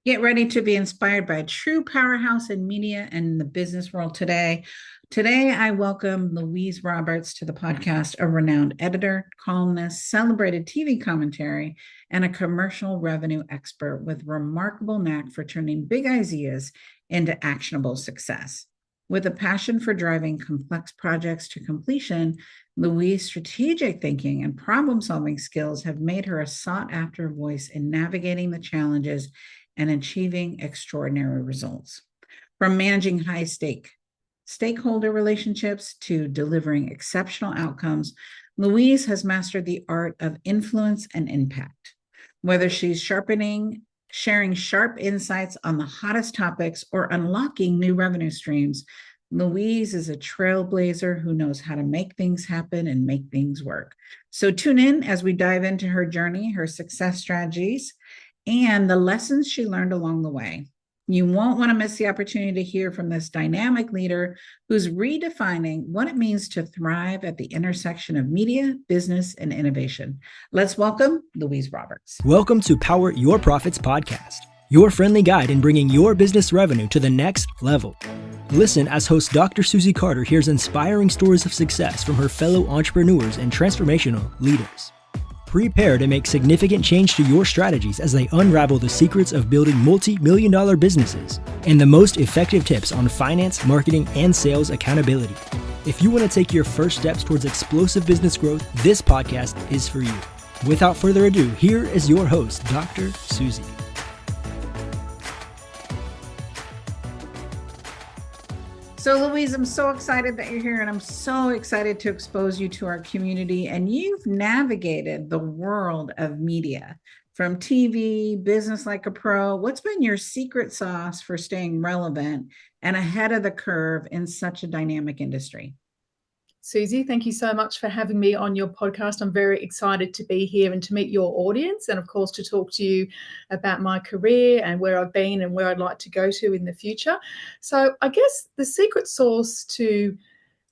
Get ready to be inspired by a true powerhouse in media and in the business world today. Today, I welcome Louise Roberts to the podcast, a renowned editor, columnist, celebrated TV commentary, and a commercial revenue expert with remarkable knack for turning big ideas into actionable success. With a passion for driving complex projects to completion, Louise's strategic thinking and problem-solving skills have made her a sought-after voice in navigating the challenges and achieving extraordinary results. From managing high-stake stakeholder relationships to delivering exceptional outcomes, Louise has mastered the art of influence and impact. Whether she's sharing sharp insights on the hottest topics or unlocking new revenue streams, Louise is a trailblazer who knows how to make things happen and make things work. So tune in as we dive into her journey, her success strategies, and the lessons she learned along the way. You won't want to miss the opportunity to hear from this dynamic leader who's redefining what it means to thrive at the intersection of media, business, and innovation. Let's welcome Louise Roberts. Welcome to Power Your Profits podcast, your friendly guide in bringing your business revenue to the next level. Listen as host Dr. Susie Carter hears inspiring stories of success from her fellow entrepreneurs and transformational leaders. Prepare to make significant change to your strategies as they unravel the secrets of building multi-million-dollar businesses and the most effective tips on finance, marketing, and sales accountability. If you want to take your first steps towards explosive business growth, this podcast is for you. Without further ado, here is your host, Dr. Susie. So, Louise, I'm so excited that you're here, and I'm so excited to expose you to our community. And you've navigated the world of media, from TV, business like a pro. What's been your secret sauce for staying relevant and ahead of the curve in such a dynamic industry? Susie, thank you so much for having me on your podcast. I'm very excited to be here and to meet your audience, and of course to talk to you about my career and where I've been and where I'd like to go to in the future. So I guess the secret sauce to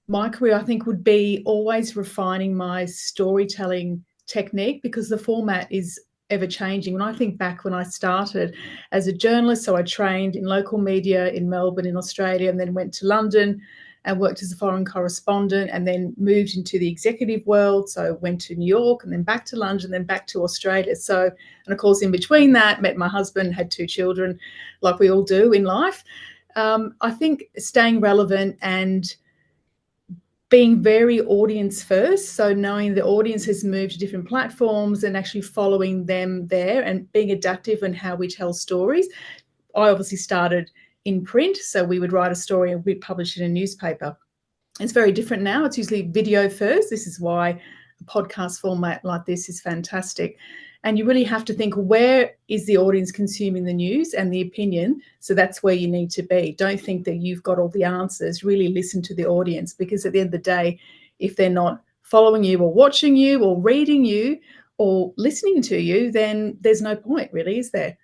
my career, I think, would be always refining my storytelling technique, because the format is ever changing. When I think back when I started as a journalist, so I trained in local media in Melbourne in Australia, and then went to London and worked as a foreign correspondent, and then moved into the executive world. So went to New York and then back to London, then back to Australia. So, and of course, in between that, met my husband, had 2 children, like we all do in life. I think staying relevant and being very audience first, so knowing the audience has moved to different platforms and actually following them there and being adaptive in how we tell stories. I obviously started in print, so we would write a story and we'd publish it in a newspaper. It's very different now. It's usually video first. This is why a podcast format like this is fantastic. And you really have to think, where is the audience consuming the news and the opinion? So that's where you need to be. Don't think that you've got all the answers. Really listen to the audience, because at the end of the day, if they're not following you or watching you or reading you or listening to you, then there's no point, really, is there?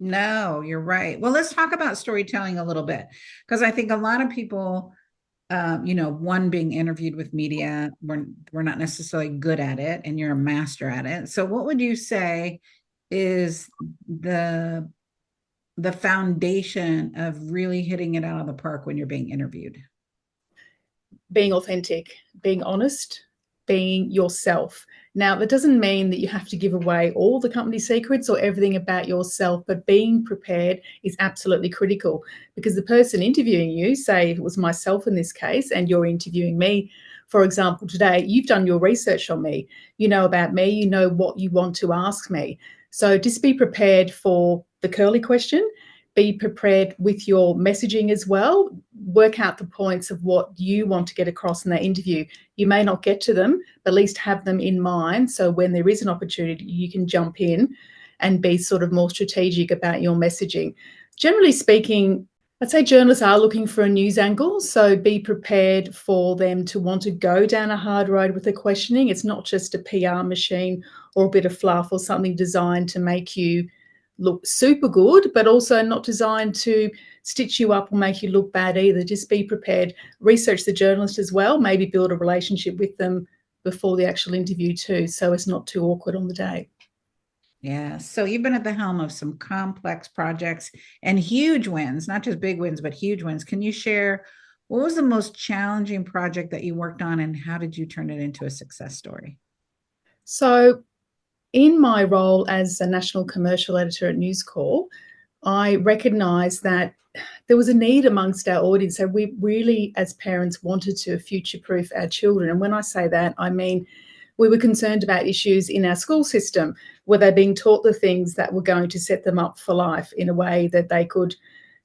No, you're right. Well, let's talk about storytelling a little bit, because I think a lot of people, one, being interviewed with media, we're not necessarily good at it, and you're a master at it. So what would you say is the foundation of really hitting it out of the park when you're being interviewed? Being authentic, being honest, being yourself. Now, that doesn't mean that you have to give away all the company secrets or everything about yourself, but being prepared is absolutely critical, because the person interviewing you, say if it was myself in this case, and you're interviewing me, for example, today, you've done your research on me. You know about me, you know what you want to ask me. So just be prepared for the curly question. Be prepared with your messaging as well. Work out the points of what you want to get across in that interview. You may not get to them, but at least have them in mind. So when there is an opportunity, you can jump in and be sort of more strategic about your messaging. Generally speaking, I'd say journalists are looking for a news angle. So be prepared for them to want to go down a hard road with the questioning. It's not just a PR machine or a bit of fluff or something designed to make you look super good, but also not designed to stitch you up or make you look bad either. Just be prepared. Research the journalist as well. Maybe build a relationship with them before the actual interview too, so it's not too awkward on the day. Yeah. So you've been at the helm of some complex projects and huge wins, not just big wins, but huge wins. Can you share what was the most challenging project that you worked on and how did you turn it into a success story? So, in my role as a national commercial editor at News Corp, I recognised that there was a need amongst our audience. So we really, as parents, wanted to future-proof our children. And when I say that, I mean we were concerned about issues in our school system. Were they being taught the things that were going to set them up for life in a way that they could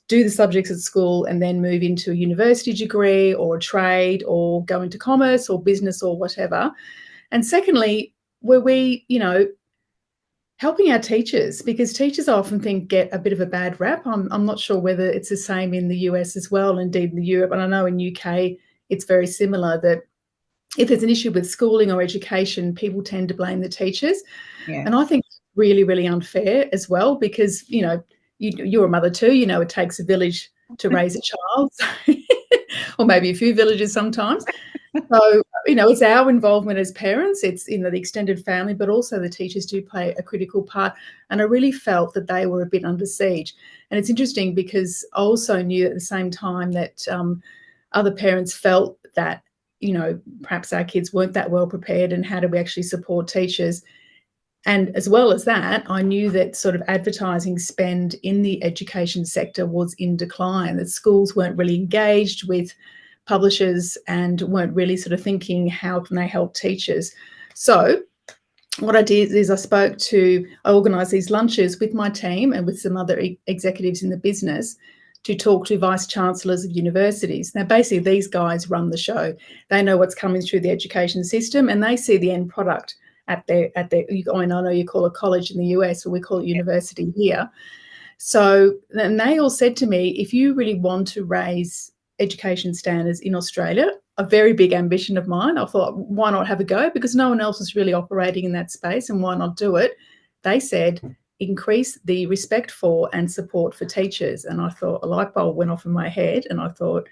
do the subjects at school and then move into a university degree or a trade or go into commerce or business or whatever? And secondly, were we, helping our teachers, because teachers I often think get a bit of a bad rap. I'm not sure whether it's the same in the US as well, indeed in Europe, and I know in UK it's very similar, that if there's an issue with schooling or education, people tend to blame the teachers. And I Yes. think it's really, really unfair as well, because, you're a mother too, it takes a village to raise a child, or maybe a few villages sometimes. So, it's our involvement as parents, it's, the extended family, but also the teachers do play a critical part. And I really felt that they were a bit under siege. And it's interesting because I also knew at the same time that other parents felt that, perhaps our kids weren't that well prepared, and how do we actually support teachers? And as well as that, I knew that sort of advertising spend in the education sector was in decline, that schools weren't really engaged with publishers and weren't really sort of thinking, how can they help teachers? So what I did is I organised these lunches with my team and with some other executives in the business to talk to vice chancellors of universities. Now, basically, these guys run the show. They know what's coming through the education system, and they see the end product at their. I know you call it college in the US, or we call it university here. So then they all said to me, if you really want to raise education standards in Australia, a very big ambition of mine, I thought, why not have a go? Because no one else is really operating in that space, and why not do it? They said, increase the respect for and support for teachers. And I thought a light bulb went off in my head, and I thought,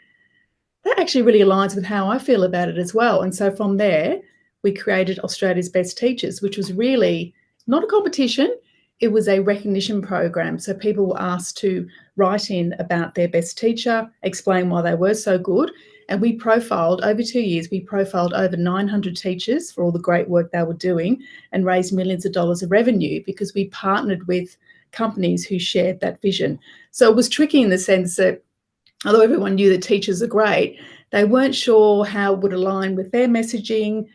that actually really aligns with how I feel about it as well. And so from there, we created Australia's Best Teachers, which was really not a competition. It was a recognition program. So people were asked to write in about their best teacher, explain why they were so good. And we profiled, over 2 years, we profiled over 900 teachers for all the great work they were doing, and raised millions of dollars of revenue because we partnered with companies who shared that vision. So it was tricky in the sense that although everyone knew that teachers are great, they weren't sure how it would align with their messaging.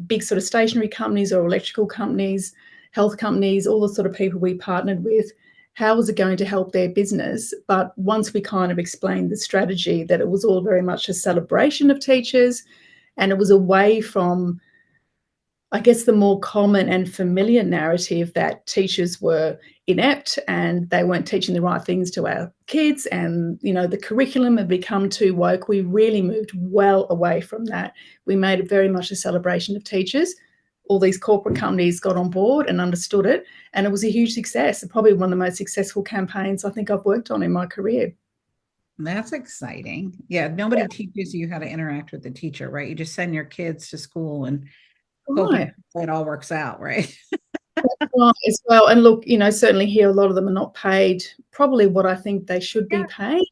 Big sort of stationery companies or electrical companies, health companies, all the sort of people we partnered with, how was it going to help their business? But once we kind of explained the strategy, that it was all very much a celebration of teachers, and it was away from, I guess, the more common and familiar narrative that teachers were inept and they weren't teaching the right things to our kids, and, the curriculum had become too woke. We really moved well away from that. We made it very much a celebration of teachers. All these corporate companies got on board and understood it, and it was a huge success. Probably one of the most successful campaigns I think I've worked on in my career. That's exciting. Yeah, nobody teaches you how to interact with the teacher, right? You just send your kids to school and hope Right. it all works out, right? Right, as well. And look, certainly here a lot of them are not paid probably what I think they should be paid.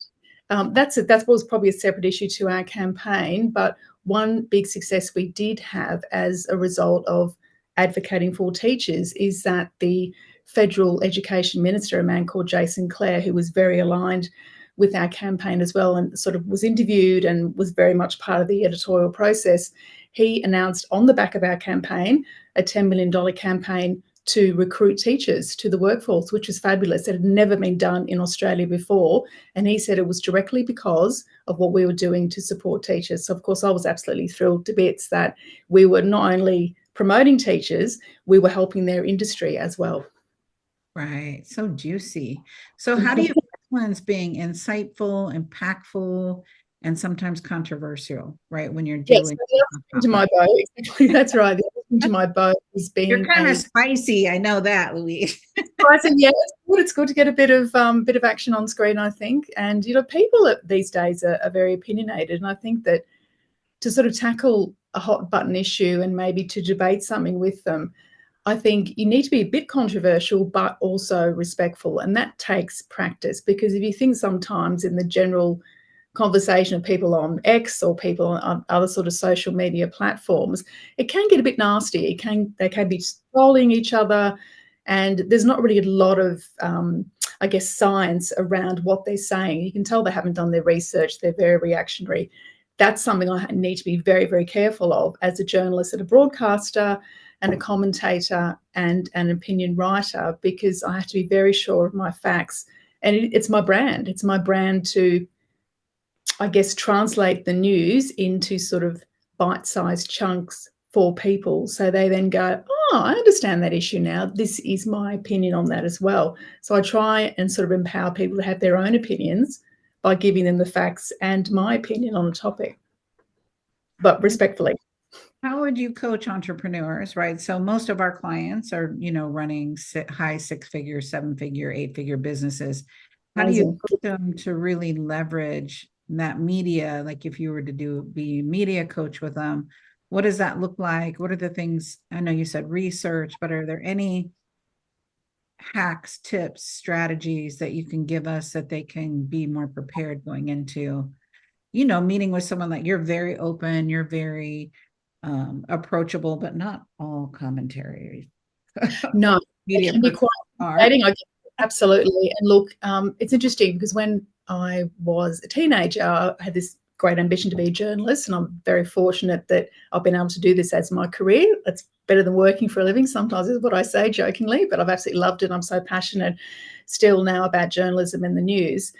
That was probably a separate issue to our campaign, but one big success we did have as a result of advocating for teachers is that the federal education minister, a man called Jason Clare, who was very aligned with our campaign as well and sort of was interviewed and was very much part of the editorial process, he announced on the back of our campaign a $10 million campaign to recruit teachers to the workforce, which was fabulous. It had never been done in Australia before. And he said it was directly because of what we were doing to support teachers. So, of course, I was absolutely thrilled to bits that we were not only promoting teachers, we were helping their industry as well. Right. So juicy. So how do you balance being insightful, impactful, and sometimes controversial, right? When you're Yes, dealing the other thing to my bow, exactly, that's right. The other thing to my bow is You're being kind a of spicy. I know that, Louise. surprising. Yeah, it's good to get a bit of action on screen, I think. And people these days are very opinionated, and I think that to sort of tackle a hot button issue and maybe to debate something with them, I think you need to be a bit controversial, but also respectful. And that takes practice, because if you think sometimes in the general conversation of people on X or people on other sort of social media platforms, it can get a bit nasty. They can be trolling each other, and there's not really a lot of, I guess, science around what they're saying. You can tell they haven't done their research. They're very reactionary. That's something I need to be very, very careful of as a journalist and a broadcaster and a commentator and an opinion writer, because I have to be very sure of my facts. And it's my brand. It's my brand to, I guess, translate the news into sort of bite-sized chunks for people, so they then go, oh, I understand that issue now. This is my opinion on that as well. So I try and sort of empower people to have their own opinions by giving them the facts and my opinion on a topic, but respectfully. How would you coach entrepreneurs, right? So most of our clients are, running high 6-figure, 7-figure, 8-figure businesses. How do you coach them to really leverage that media? Like if you were to be a media coach with them, what does that look like? What are the things? I know you said research, but are there any hacks, tips, strategies that you can give us that they can be more prepared going into, meeting with someone? Like, you're very open, you're very approachable, but not all commentary. No, it can be quite exciting. Absolutely. And look, it's interesting because when I was a teenager, I had this great ambition to be a journalist, and I'm very fortunate that I've been able to do this as my career. It's better than working for a living sometimes, is what I say jokingly, but I've absolutely loved it. I'm so passionate still now about journalism and the news.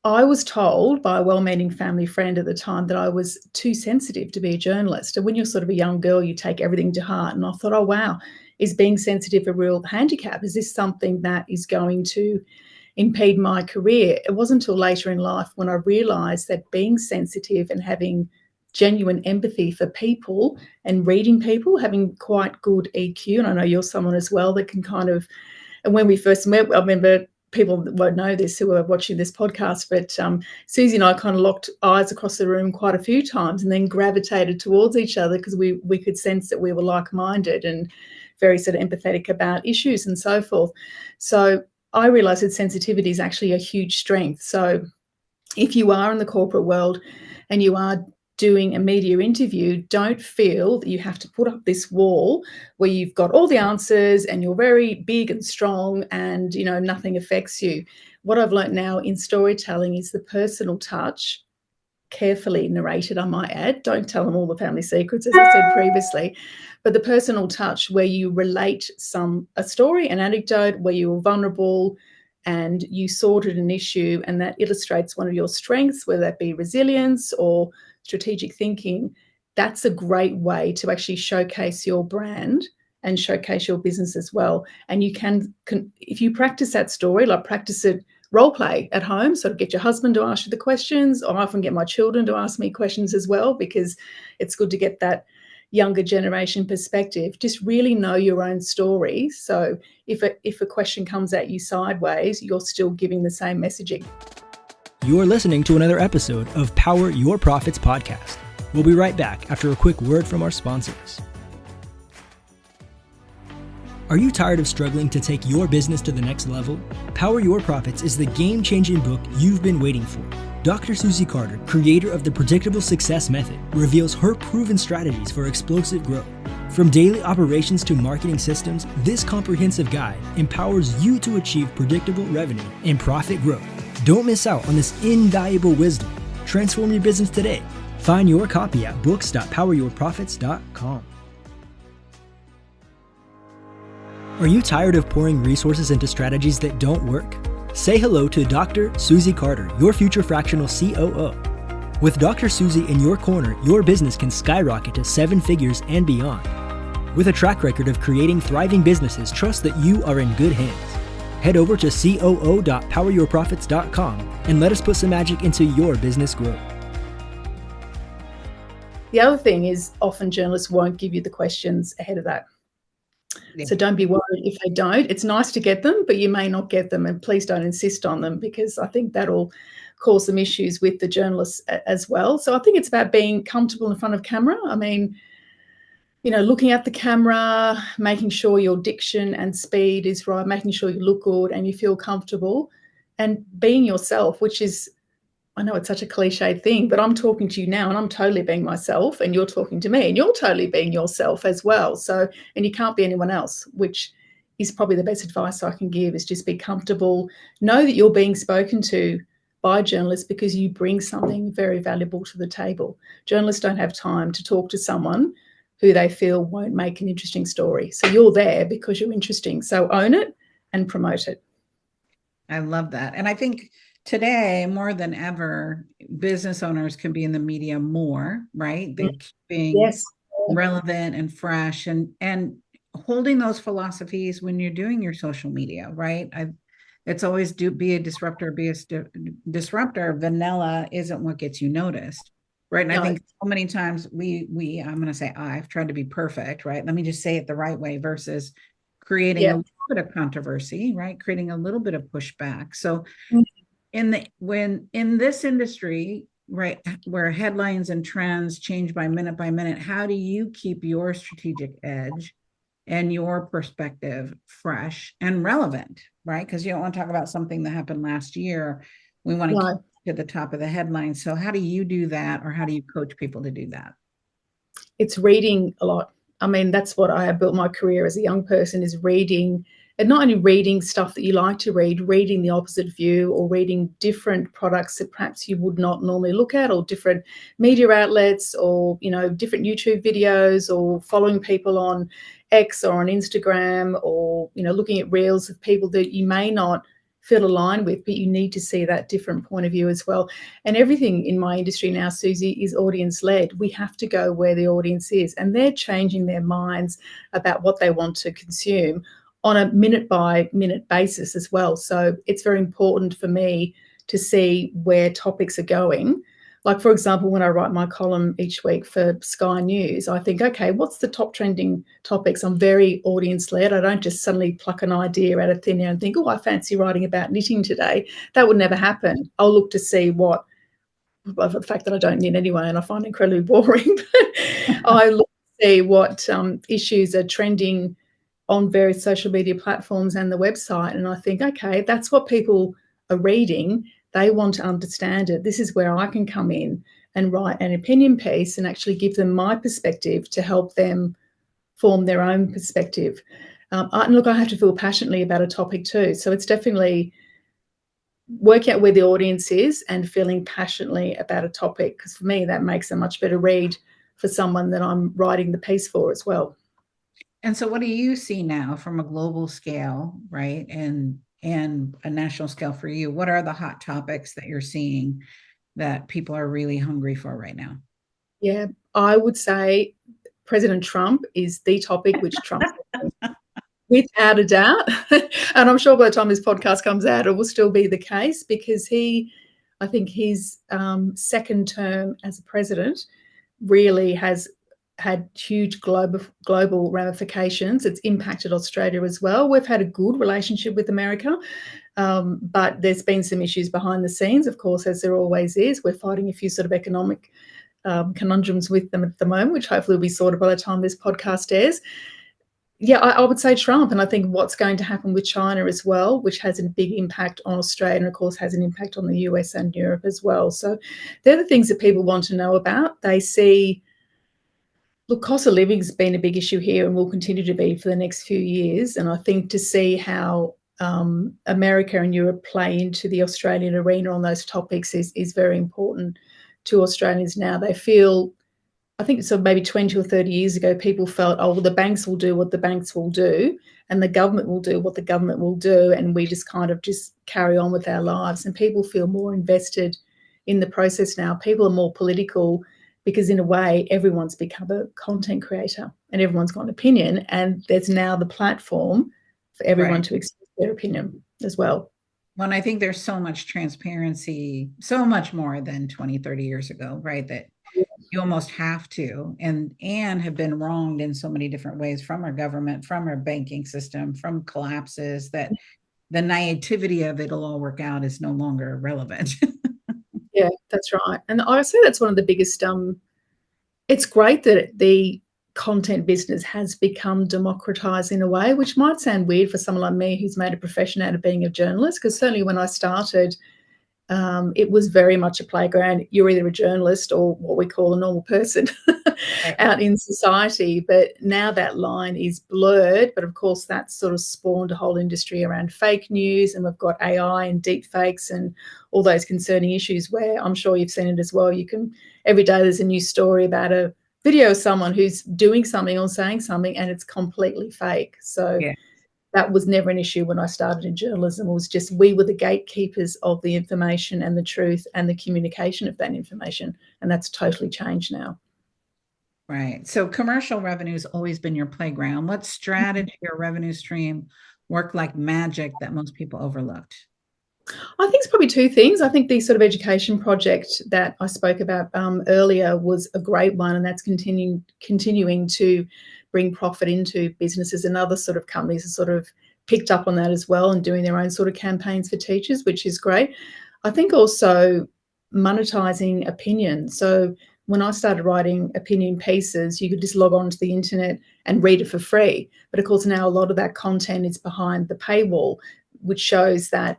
I was told by a well-meaning family friend at the time that I was too sensitive to be a journalist. And when you're sort of a young girl, you take everything to heart. And I thought, oh, wow, is being sensitive a real handicap? Is this something that is going to impede my career? It wasn't until later in life when I realised that being sensitive and having genuine empathy for people and reading people, having quite good EQ, and I know you're someone as well that can kind of, and when we first met, I remember, people won't know this who are watching this podcast, but Susie and I kind of locked eyes across the room quite a few times and then gravitated towards each other because we could sense that we were like-minded and very sort of empathetic about issues and so forth. So I realised that sensitivity is actually a huge strength. So if you are in the corporate world and you are doing a media interview, don't feel that you have to put up this wall where you've got all the answers and you're very big and strong and, nothing affects you. What I've learned now in storytelling is the personal touch, carefully narrated, I might add. Don't tell them all the family secrets, as I said previously, but the personal touch where you relate a story, an anecdote, where you were vulnerable and you sorted an issue, and that illustrates one of your strengths, whether that be resilience or strategic thinking. That's a great way to actually showcase your brand and showcase your business as well. And you can if you practice that story, like practice it, role play at home, sort of get your husband to ask you the questions. I often get my children to ask me questions as well, because it's good to get that younger generation perspective. Just really know your own story. So if a question comes at you sideways, you're still giving the same messaging. You're listening to another episode of Power Your Profits podcast. We'll be right back after a quick word from our sponsors. Are you tired of struggling to take your business to the next level? Power Your Profits is the game-changing book you've been waiting for. Dr. Susie Carter, creator of the Predictable Success Method, reveals her proven strategies for explosive growth. From daily operations to marketing systems, this comprehensive guide empowers you to achieve predictable revenue and profit growth. Don't miss out on this invaluable wisdom. Transform your business today. Find your copy at books.poweryourprofits.com. Are you tired of pouring resources into strategies that don't work? Say hello to Dr. Susie Carter, your future fractional COO. With Dr. Susie in your corner, your business can skyrocket to 7 figures and beyond. With a track record of creating thriving businesses, trust that you are in good hands. Head over to coo.poweryourprofits.com and let us put some magic into your business growth. The other thing is often journalists won't give you the questions ahead of that. Yeah. So don't be worried if they don't. It's nice to get them, but you may not get them, and please don't insist on them, because I think that'll cause some issues with the journalists as well. So I think it's about being comfortable in front of camera. I mean, looking at the camera, making sure your diction and speed is right, making sure you look good and you feel comfortable, and being yourself, which is, I know it's such a cliched thing, but I'm talking to you now and I'm totally being myself, and you're talking to me and you're totally being yourself as well. So, and you can't be anyone else, which is probably the best advice I can give, is just be comfortable. Know that you're being spoken to by journalists because you bring something very valuable to the table. Journalists don't have time to talk to someone who they feel won't make an interesting story. So you're there because you're interesting. So own it and promote it. I love that. And I think today, more than ever, business owners can be in the media more, right? They're keeping Yes. relevant and fresh and holding those philosophies when you're doing your social media, right? It's always be a disruptor, disruptor. Vanilla isn't what gets you noticed, right? And I think so many times I'm going to say I've tried to be perfect, right? Let me just say it the right way versus creating a little bit of controversy, right? Creating a little bit of pushback. So in this industry, right, where headlines and trends change by minute, how do you keep your strategic edge and your perspective fresh and relevant, right? Because you don't want to talk about something that happened last year. We want to keep to the top of the headlines. So how do you do that, or how do you coach people to do that? It's reading a lot. I mean, that's what I have built my career as a young person, is reading, and not only reading stuff that you like to read, reading the opposite view, or reading different products that perhaps you would not normally look at, or different media outlets, or, different YouTube videos, or following people on X or on Instagram, or, looking at reels of people that you may not feel aligned with, but you need to see that different point of view as well. And everything in my industry now, Susie, is audience led. We have to go where the audience is, and they're changing their minds about what they want to consume on a minute by minute basis as well. So it's very important for me to see where topics are going. Like, for example, when I write my column each week for Sky News, I think, okay, what's the top trending topics? I'm very audience-led. I don't just suddenly pluck an idea out of thin air and think, oh, I fancy writing about knitting today. That would never happen. I'll look to see what, the fact that I don't knit anyway and I find it incredibly boring, I look to see what issues are trending on various social media platforms and the website. And I think, okay, that's what people are reading. They want to understand it. This is where I can come in and write an opinion piece and actually give them my perspective to help them form their own perspective. And look, I have to feel passionately about a topic too. So it's definitely working out where the audience is and feeling passionately about a topic, because for me, that makes a much better read for someone that I'm writing the piece for as well. And so what do you see now from a global scale, right? And a national scale for you? What are the hot topics that you're seeing that people are really hungry for right now? Yeah, I would say President Trump is the topic which Trump without a doubt. And I'm sure by the time this podcast comes out, it will still be the case, because I think his second term as a president really has had huge global ramifications. It's impacted Australia as well. We've had a good relationship with America, but there's been some issues behind the scenes, of course, as there always is. We're fighting a few sort of economic conundrums with them at the moment, which hopefully will be sorted by the time this podcast airs. Yeah, I would say Trump, and I think what's going to happen with China as well, which has a big impact on Australia and, of course, has an impact on the US and Europe as well. So they're the things that people want to know about. They see, look, cost of living has been a big issue here and will continue to be for the next few years. And I think to see how America and Europe play into the Australian arena on those topics is very important to Australians now. They feel, I think so maybe 20 or 30 years ago, people felt, oh, well, the banks will do what the banks will do and the government will do what the government will do, and we just kind of just carry on with our lives. And people feel more invested in the process now. People are more political because, in a way, everyone's become a content creator and everyone's got an opinion, and there's now the platform for everyone to express their opinion as well. Well, I think there's so much transparency, so much more than 20, 30 years ago, right? That you almost have to, and have been wronged in so many different ways from our government, from our banking system, from collapses, that the naivety of it'll all work out is no longer relevant. Yeah, that's right. And I say that's one of the biggest, it's great that the content business has become democratized in a way, which might sound weird for someone like me who's made a profession out of being a journalist, because certainly when I started, it was very much a playground. You're either a journalist or what we call a normal person out in society. But now that line is blurred. But of course, that's sort of spawned a whole industry around fake news. And we've got AI and deep fakes and all those concerning issues where I'm sure you've seen it as well. You can, every day there's a new story about a video of someone who's doing something or saying something and it's completely fake. So that was never an issue when I started in journalism. It was just we were the gatekeepers of the information and the truth and the communication of that information. And that's totally changed now. Right. So commercial revenue has always been your playground. What strategy or revenue stream worked like magic that most people overlooked? I think it's probably two things. I think the sort of education project that I spoke about earlier was a great one, and that's continuing to bring profit into businesses, and other sort of companies have sort of picked up on that as well and doing their own sort of campaigns for teachers, which is great. I think also monetizing opinion. So when I started writing opinion pieces, you could just log on to the internet and read it for free. But of course, now a lot of that content is behind the paywall, which shows that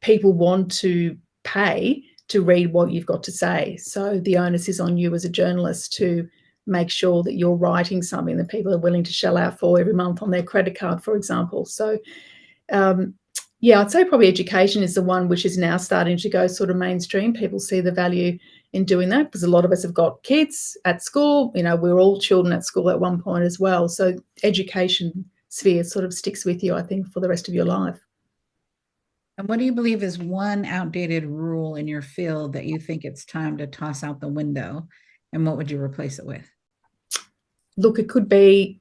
people want to pay to read what you've got to say. So the onus is on you as a journalist to make sure that you're writing something that people are willing to shell out for every month on their credit card, for example. So, I'd say probably education is the one which is now starting to go sort of mainstream. People see the value in doing that because a lot of us have got kids at school. You know, we're all children at school at one point as well. So education sphere sort of sticks with you, I think, for the rest of your life. And what do you believe is one outdated rule in your field that you think it's time to toss out the window? And what would you replace it with? Look, it could be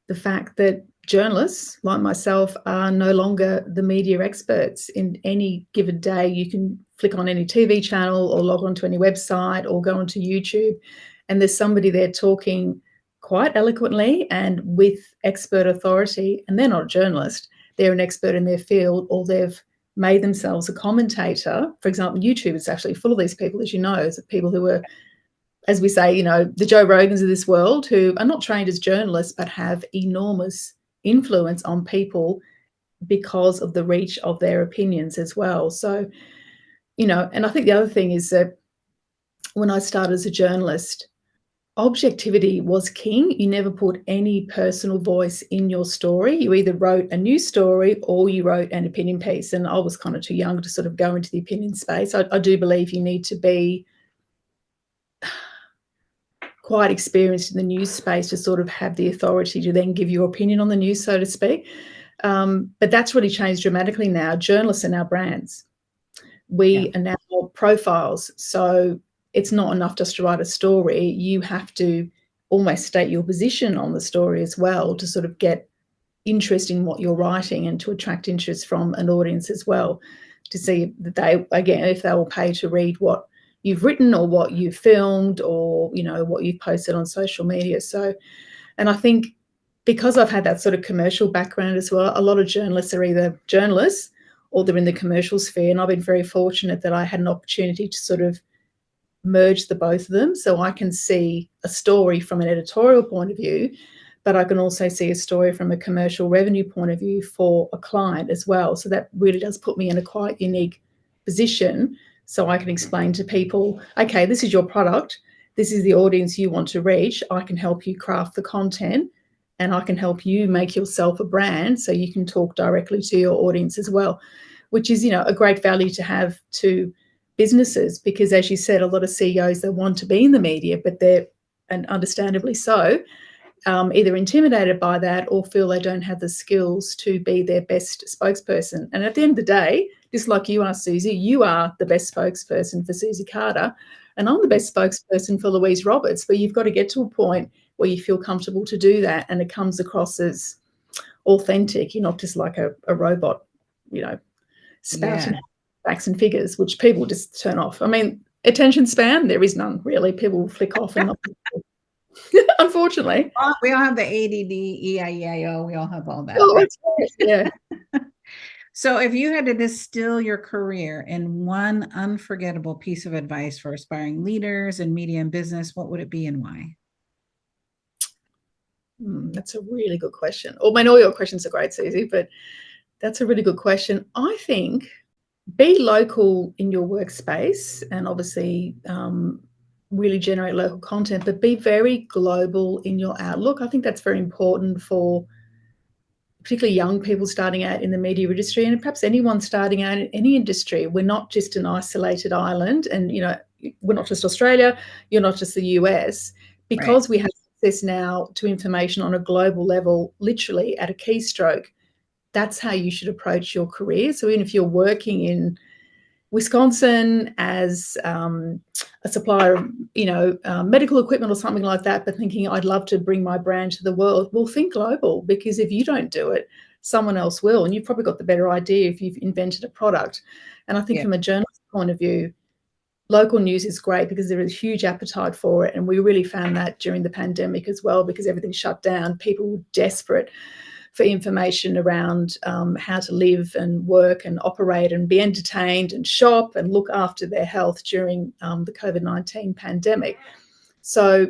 the fact that journalists like myself are no longer the media experts. In any given day, you can flick on any TV channel or log onto any website or go onto YouTube, and there's somebody there talking quite eloquently and with expert authority, and they're not a journalist. They're an expert in their field, or they've made themselves a commentator. For example, YouTube is actually full of these people, as you know, people who are, as we say, you know, the Joe Rogans of this world, who are not trained as journalists but have enormous influence on people because of the reach of their opinions as well. So, you know, and I think the other thing is that when I started as a journalist, objectivity was king. You never put any personal voice in your story. You either wrote a news story or you wrote an opinion piece. And I was kind of too young to sort of go into the opinion space. I do believe you need to be quite experienced in the news space to sort of have the authority to then give your opinion on the news, so to speak. But that's really changed dramatically now. Journalists are now brands. We are now profiles. So it's not enough just to write a story. You have to almost state your position on the story as well to sort of get interest in what you're writing and to attract interest from an audience as well, to see that they, again, if they will pay to read what you've written or what you've filmed or, you know, what you've posted on social media. So, and I think because I've had that sort of commercial background as well, a lot of journalists are either journalists or they're in the commercial sphere. And I've been very fortunate that I had an opportunity to sort of merge the both of them. So I can see a story from an editorial point of view, but I can also see a story from a commercial revenue point of view for a client as well. So that really does put me in a quite unique position. So I can explain to people, okay, this is your product. This is the audience you want to reach. I can help you craft the content and I can help you make yourself a brand so you can talk directly to your audience as well, which is, you know, a great value to have to businesses, because as you said, a lot of CEOs, they want to be in the media, but they're, and understandably so, either intimidated by that or feel they don't have the skills to be their best spokesperson. And at the end of the day, just like you are, Susie, you are the best spokesperson for Susie Carter, and I'm the best spokesperson for Louise Roberts, but you've got to get to a point where you feel comfortable to do that and it comes across as authentic. You're not just like a robot, you know, spouting facts and figures, which people just turn off. I mean, attention span, there is none really. People will flick off and not unfortunately. We all have the ADD, EIEIO. We all have all that. Oh, that's right. Yeah. So if you had to distill your career in one unforgettable piece of advice for aspiring leaders in media and business, what would it be and why? That's a really good question. I mean, all your questions are great, Susie, but that's a really good question. I think be local in your workspace and obviously really generate local content, but be very global in your outlook. I think that's very important for particularly young people starting out in the media industry, and perhaps anyone starting out in any industry. We're not just an isolated island, and we're not just Australia, you're not just the US, because we have access now to information on a global level, literally at a keystroke. That's how you should approach your career. So even if you're working in Wisconsin as a supplier of, medical equipment or something like that, but thinking I'd love to bring my brand to the world, well, think global, because if you don't do it, someone else will. And you've probably got the better idea if you've invented a product. And I think from a journalist point of view, local news is great because there is a huge appetite for it. And we really found that during the pandemic as well, because everything shut down. People were desperate for information around how to live and work and operate and be entertained and shop and look after their health during the COVID-19 pandemic. So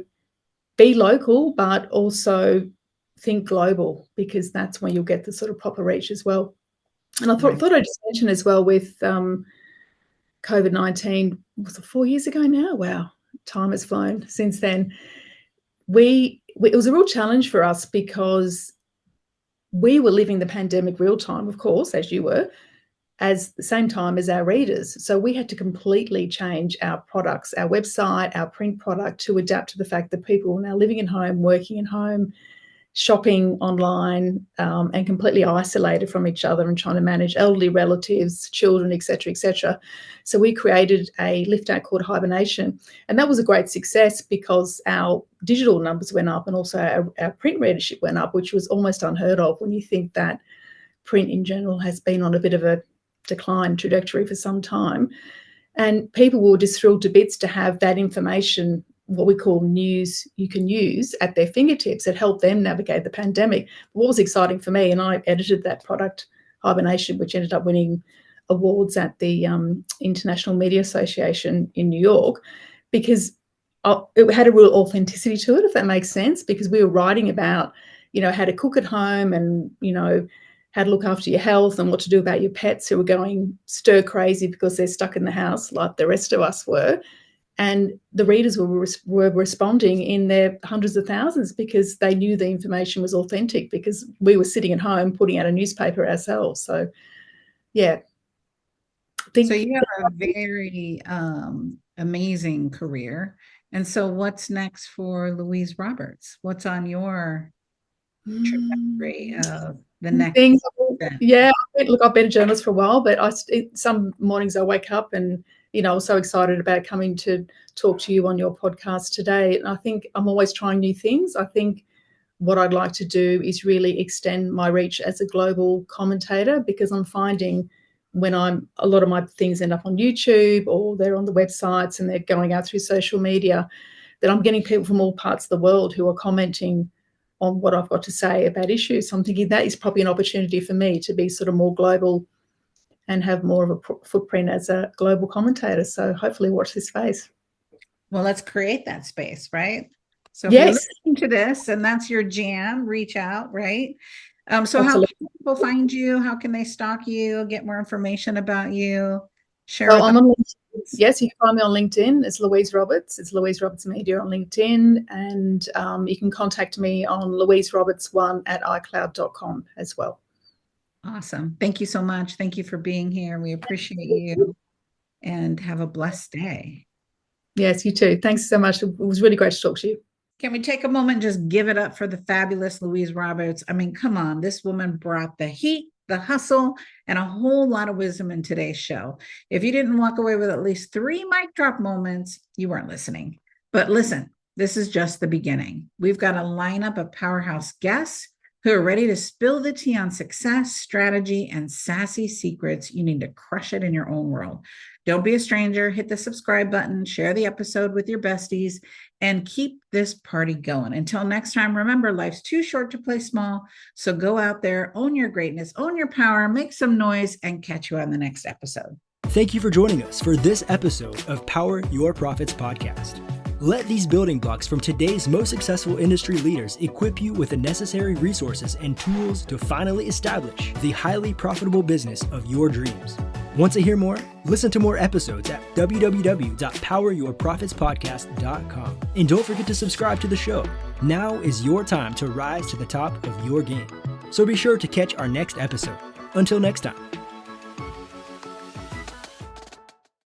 be local, but also think global, because that's when you'll get the sort of proper reach as well. And I thought I'd just mention as well with COVID-19, was it 4 years ago now? Wow, time has flown since then. It was a real challenge for us because we were living the pandemic real time, of course, as you were, as the same time as our readers. So we had to completely change our products, our website, our print product, to adapt to the fact that people were now living at home, working at home, shopping online, and completely isolated from each other and trying to manage elderly relatives, children, et cetera, et cetera. So we created a lift out called Hibernation. And that was a great success because our digital numbers went up and also our print readership went up, which was almost unheard of when you think that print in general has been on a bit of a decline trajectory for some time. And people were just thrilled to bits to have that information, what we call news you can use, at their fingertips. It helped them navigate the pandemic. What was exciting for me, and I edited that product, Hibernation, which ended up winning awards at the International Media Association in New York, because it had a real authenticity to it, if that makes sense, because we were writing about, how to cook at home and, how to look after your health and what to do about your pets who were going stir crazy because they're stuck in the house like the rest of us were. And the readers were responding in their hundreds of thousands because they knew the information was authentic, because we were sitting at home putting out a newspaper ourselves. So, yeah. So you have a very amazing career. And so what's next for Louise Roberts? What's on your trajectory of the next things? Yeah, look, I've been a journalist for a while, but some mornings I wake up and I'm so excited about coming to talk to you on your podcast today. And I think I'm always trying new things. I think what I'd like to do is really extend my reach as a global commentator, because I'm finding when a lot of my things end up on YouTube or they're on the websites and they're going out through social media, that I'm getting people from all parts of the world who are commenting on what I've got to say about issues. So I'm thinking that is probably an opportunity for me to be sort of more global and have more of a footprint as a global commentator. So hopefully watch this space. Well, let's create that space, right? So if yes, you're listening to this and that's your jam, reach out, right? So absolutely. How can people find you? How can they stalk you, get more information about you? Share with I'm on LinkedIn. Yes, you can find me on LinkedIn. It's Louise Roberts. It's Louise Roberts Media on LinkedIn. And you can contact me on louiseroberts1@icloud.com as well. Awesome. Thank you so much. Thank you for being here. We appreciate you, and have a blessed day. Yes, you too. Thanks so much. It was really great to talk to you. Can we take a moment and just give it up for the fabulous Louise Roberts? I mean, come on, this woman brought the heat, the hustle, and a whole lot of wisdom in today's show. If you didn't walk away with at least 3 mic drop moments, you weren't listening. But listen, this is just the beginning. We've got a lineup of powerhouse guests who are ready to spill the tea on success, strategy, and sassy secrets you need to crush it in your own world. Don't be a stranger. Hit the subscribe button, share the episode with your besties, and keep this party going. Until next time, remember, life's too short to play small. So go out there, own your greatness, own your power, make some noise, and catch you on the next episode. Thank you for joining us for this episode of Power Your Profits Podcast. Let these building blocks from today's most successful industry leaders equip you with the necessary resources and tools to finally establish the highly profitable business of your dreams. Want to hear more? Listen to more episodes at www.poweryourprofitspodcast.com. And don't forget to subscribe to the show. Now is your time to rise to the top of your game. So be sure to catch our next episode. Until next time.